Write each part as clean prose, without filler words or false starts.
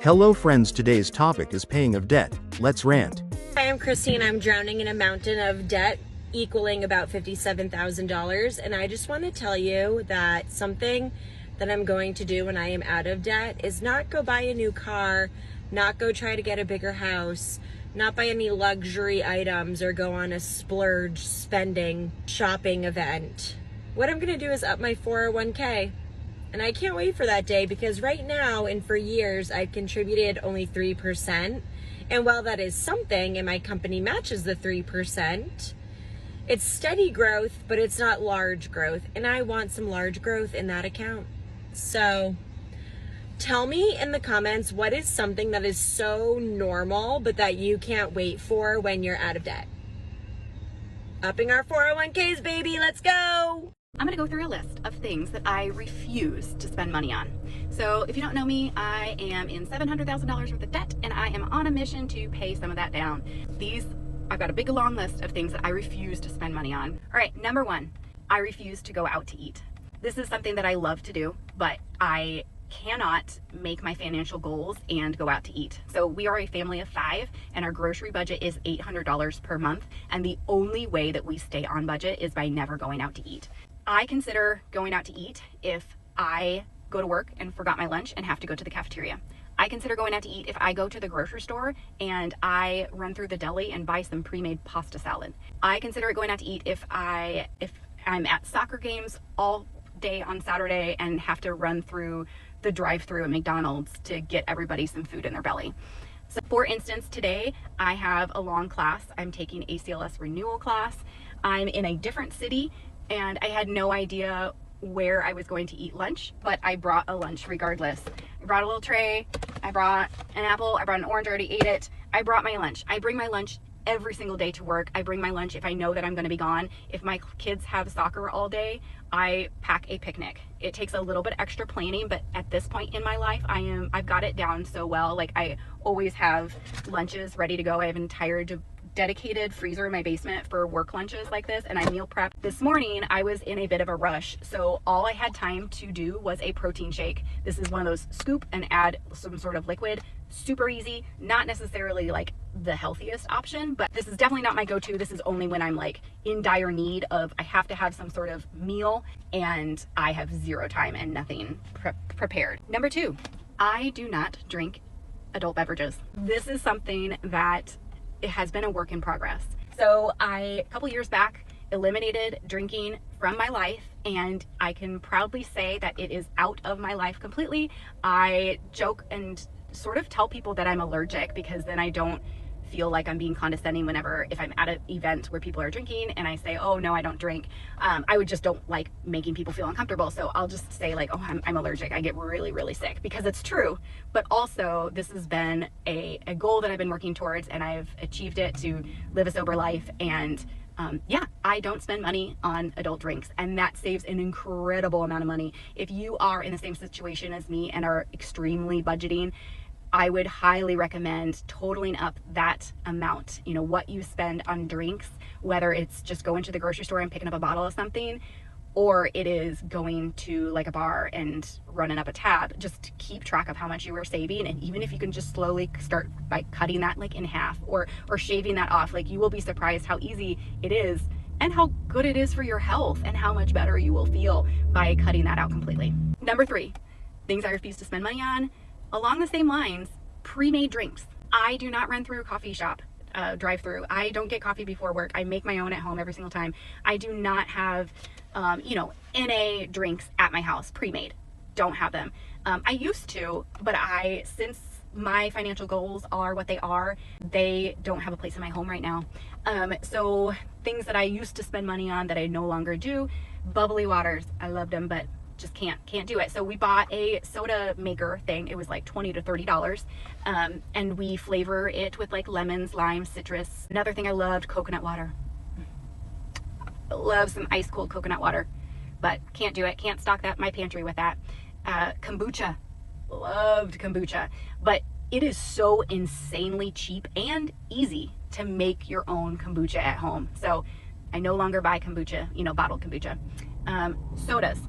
Hello friends, today's topic is paying of debt. Let's rant. Hi, I'm Christine. I'm drowning in a mountain of debt equaling about $57,000. And I just want to tell you that something that I'm going to do when I am out of debt is not go buy a new car, not go try to get a bigger house, not buy any luxury items or go on a splurge spending shopping event. What I'm going to do is up my 401k. And I can't wait for that day, because right now and for years I've contributed only 3%. And while that is something and my company matches the 3%, it's steady growth, but it's not large growth. And I want some large growth in that account. So tell me in the comments, what is something that is so normal but that you can't wait for when you're out of debt? Upping our 401ks, baby, let's go! I'm going to go through a list of things that I refuse to spend money on. So if you don't know me, I am in $700,000 worth of debt, and I am on a mission to pay some of that down. I've got a big long list of things that I refuse to spend money on. All right, number one, I refuse to go out to eat. This is something that I love to do, but I cannot make my financial goals and go out to eat. So we are a family of 5 and our grocery budget is $800 per month. And the only way that we stay on budget is by never going out to eat. I consider going out to eat if I go to work and forgot my lunch and have to go to the cafeteria. I consider going out to eat if I go to the grocery store and I run through the deli and buy some pre-made pasta salad. I consider it going out to eat if I'm at soccer games all day on Saturday and have to run through the drive-through at McDonald's to get everybody some food in their belly. So for instance, today I have a long class. I'm taking ACLS renewal class. I'm in a different city and I had no idea where I was going to eat lunch, but I brought a lunch regardless. I brought a little tray, I brought an apple, I brought an orange, I already ate it. I brought my lunch. I bring my lunch every single day to work. I bring my lunch if I know that I'm going to be gone. If my kids have soccer all day, I pack a picnic. It takes a little bit extra planning, but at this point in my life, I've got it down so well. Like, I always have lunches ready to go. I have an entire dedicated freezer in my basement for work lunches like this, and I meal prep. This morning I was in a bit of a rush, so all I had time to do was a protein shake. This is one of those scoop and add some sort of liquid. Super easy, not necessarily like the healthiest option, but this is definitely not my go-to. This is only when I'm like in dire need of, I have to have some sort of meal and I have zero time and nothing prepared. Number 2, I do not drink adult beverages. This is something that it has been a work in progress. So a couple years back, eliminated drinking from my life, and I can proudly say that it is out of my life completely. I joke and sort of tell people that I'm allergic, because then I don't feel like I'm being condescending if I'm at an event where people are drinking and I say, oh no, I don't drink. I just don't like making people feel uncomfortable. So I'll just say like, oh, I'm allergic. I get really, really sick, because it's true. But also this has been a goal that I've been working towards, and I've achieved it, to live a sober life. And yeah, I don't spend money on adult drinks, and that saves an incredible amount of money. If you are in the same situation as me and are extremely budgeting, I would highly recommend totaling up that amount, what you spend on drinks, whether it's just going to the grocery store and picking up a bottle of something, or it is going to like a bar and running up a tab. Just keep track of how much you are saving. And even if you can just slowly start by cutting that like in half or shaving that off, like, you will be surprised how easy it is and how good it is for your health and how much better you will feel by cutting that out completely. Number 3, things I refuse to spend money on. Along the same lines, pre-made drinks. I do not run through a coffee shop drive-through. I don't get coffee before work. I make my own at home every single time. I do not have, NA drinks at my house, pre-made. Don't have them. I used to, but since my financial goals are what they are, they don't have a place in my home right now. So things that I used to spend money on that I no longer do, bubbly waters. I loved them, but just can't do it. So we bought a soda maker thing. It was like $20 to $30, and we flavor it with like lemons, limes, citrus. Another thing I loved, coconut water. I love some ice cold coconut water, but can't do it. Can't stock my pantry with that. Kombucha, loved kombucha, but it is so insanely cheap and easy to make your own kombucha at home. So I no longer buy kombucha, bottled kombucha. Sodas.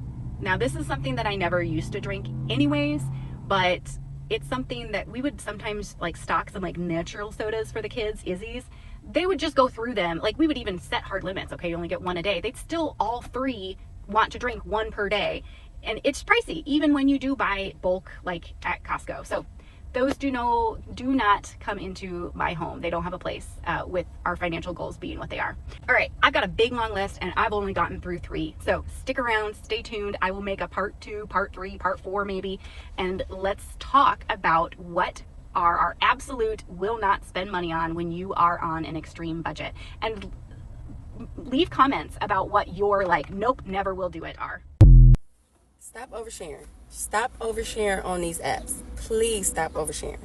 Now, this is something that I never used to drink anyways, but It's something that we would sometimes like stock some like natural sodas for the kids, Izzy's. They would just go through them. Like we would even set hard limits. Okay, you only get one a day. They'd still all three want to drink one per day. And it's pricey, even when you do buy bulk like at Costco. So those do not come into my home. They don't have a place with our financial goals being what they are. All right, I've got a big long list and I've only gotten through 3. So stick around, stay tuned. I will make a part 2, part 3, part 4 maybe, and let's talk about what are our absolute will not spend money on when you are on an extreme budget. And leave comments about what your like, nope, never will do it are. Stop oversharing. Stop oversharing on these apps. Please stop oversharing.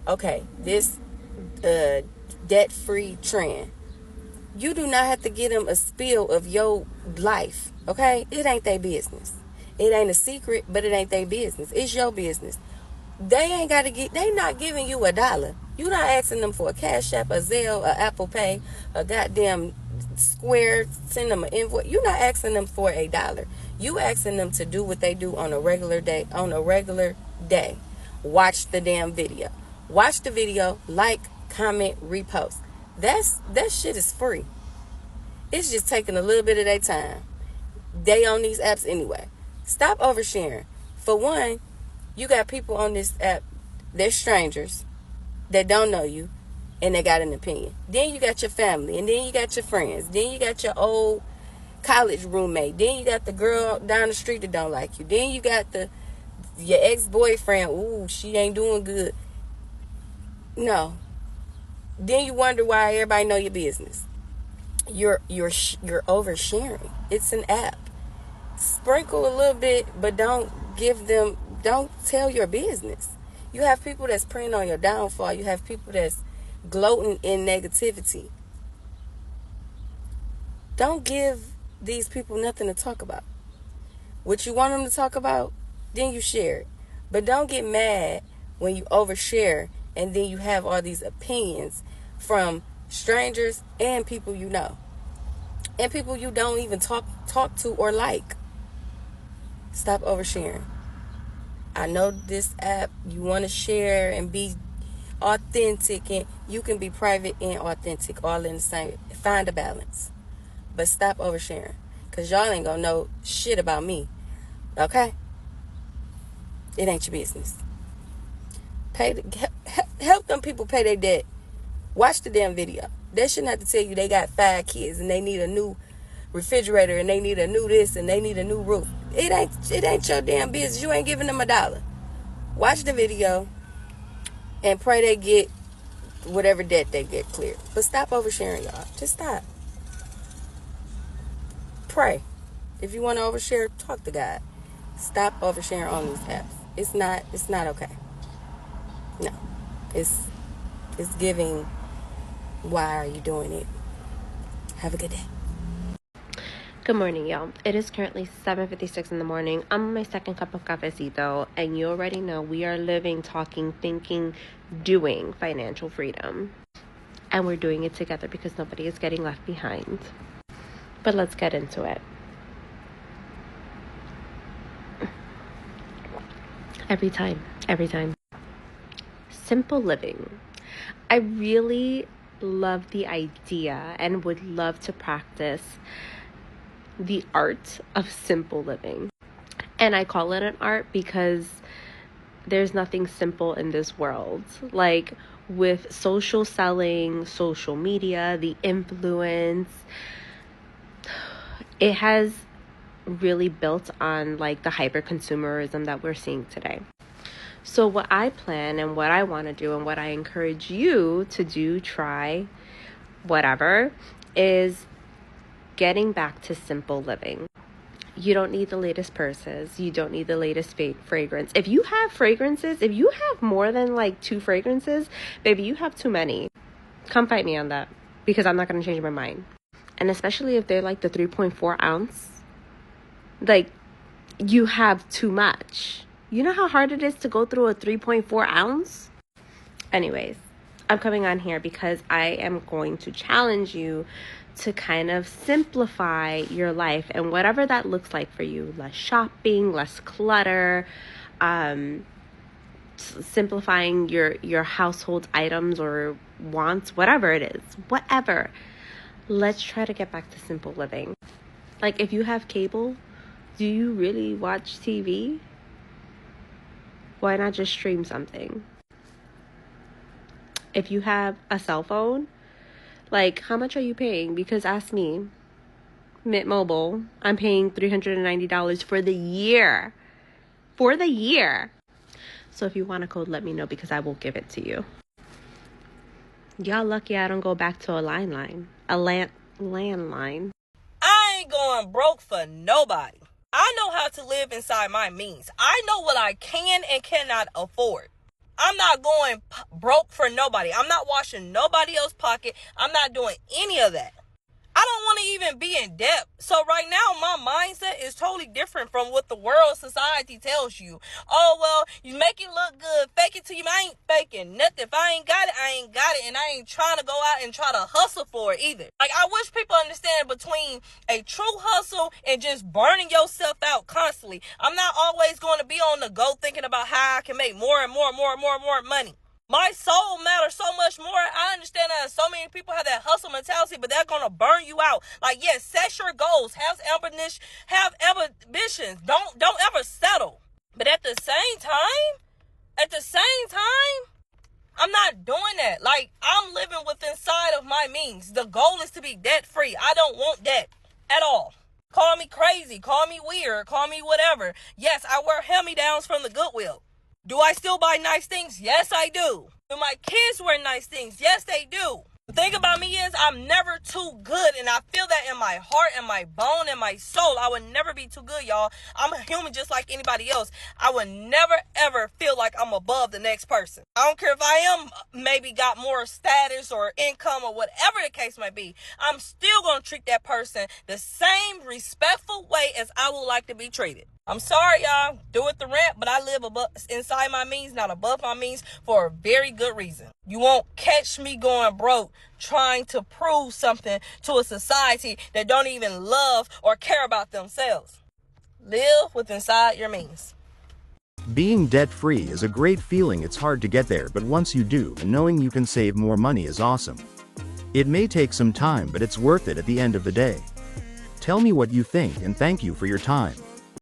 Okay, this debt-free trend. You do not have to give them a spiel of your life. Okay? It ain't their business. It ain't a secret, but it ain't their business. It's your business. They not giving you $1. You not asking them for a Cash App, a Zelle, a Apple Pay, a goddamn Square, send them an invoice. You're not asking them for $1. You asking them to do what they do on a regular day. Watch the damn video. Watch the video, like, comment, repost. That shit is free. It's just taking a little bit of their time. They on these apps anyway. Stop oversharing. For one, you got people on this app, they're strangers that don't know you, and they got an opinion. Then you got your family, and then you got your friends. Then you got your old college roommate. Then you got the girl down the street that don't like you. Then you got your ex-boyfriend. Ooh, she ain't doing good. No. Then you wonder why everybody know your business. You're oversharing. It's an app. Sprinkle a little bit, but don't tell your business. You have people that's preying on your downfall. You have people that's gloating in negativity. Don't give these people nothing to talk about. What you want them to talk about, then you share it. But don't get mad when you overshare and then you have all these opinions from strangers and people you know. And people you don't even talk to or like. Stop oversharing. I know this app, you want to share and be authentic, and you can be private and authentic all in the same. Find a balance. But stop oversharing, because y'all ain't gonna know shit about me. Okay? It ain't your business. Help them people pay their debt. Watch the damn video. They shouldn't have to tell you they got 5 kids and they need a new refrigerator and they need a new this and they need a new roof. It ain't your damn business. You ain't giving them $1. Watch the video and pray they get whatever debt they get cleared. But stop oversharing, y'all. Just stop. Pray. If you want to overshare, talk to God. Stop oversharing on these apps. It's not okay. No. It's giving, why are you doing it? Have a good day. Good morning, y'all. It is currently 7:56 in the morning. I'm on my second cup of cafecito, and you already know we are living, talking, thinking, doing financial freedom. And we're doing it together because nobody is getting left behind. But let's get into it. Every time. Simple living. I really love the idea and would love to practice the art of simple living. And I call it an art because there's nothing simple in this world. Like with social selling, social media, the influence, it has really built on like the hyper consumerism that we're seeing today. So what I plan and what I want to do and what I encourage you to do, try, whatever, is getting back to simple living. You don't need the latest purses. You don't need the latest fragrance. If you have fragrances, if you have more than like 2 fragrances, baby, you have too many. Come fight me on that because I'm not going to change my mind. And especially if they're like the 3.4 ounce, like you have too much. You know how hard it is to go through a 3.4 ounce? Anyways, I'm coming on here because I am going to challenge you to kind of simplify your life and whatever that looks like for you. Less shopping, less clutter, simplifying your household items or wants, whatever it is, whatever. Let's try to get back to simple living. Like, if you have cable, do you really watch TV? Why not just stream something? If you have a cell phone, like, how much are you paying? Because ask me, Mint Mobile, I'm paying $390 for the year. For the year. So if you want a code, let me know because I will give it to you. Y'all lucky I don't go back to a landline. I ain't going broke for nobody. I know how to live inside my means. I know what I can and cannot afford. I'm not going broke for nobody. I'm not washing nobody else's pocket. I'm not doing any of that. I don't want to even be in debt. So right now, my mindset is totally different from what the world society tells you. Oh, well, you make it look good. Fake it till you ain't faking nothing. If I ain't got it, I ain't got it. And I ain't trying to go out and try to hustle for it either. Like, I wish people understand between a true hustle and just burning yourself out constantly. I'm not always going to be on the go thinking about how I can make more and more money. My soul matters so much more. I understand that so many people have that hustle mentality, but they're going to burn you out. Like, yes, set your goals. Have ambitions. Don't ever settle. But at the same time, I'm not doing that. Like, I'm living within inside of my means. The goal is to be debt free. I don't want debt at all. Call me crazy. Call me weird. Call me whatever. Yes, I wear hand-me-downs from the Goodwill. Do I still buy nice things? Yes, I do. Do my kids wear nice things? Yes, they do. The thing about me is I'm never too good, and I feel that in my heart and my bone and my soul. I would never be too good, y'all. I'm a human just like anybody else. I would never, ever feel like I'm above the next person. I don't care if I am maybe got more status or income or whatever the case might be. I'm still going to treat that person the same respectful way as I would like to be treated. I'm sorry, y'all. Do it the rant, but I live inside my means, not above my means, for a very good reason. You won't catch me going broke trying to prove something to a society that don't even love or care about themselves. Live with inside your means. Being debt-free is a great feeling. It's hard to get there, but once you do, knowing you can save more money is awesome. It may take some time, but it's worth it at the end of the day. Tell me what you think, and thank you for your time.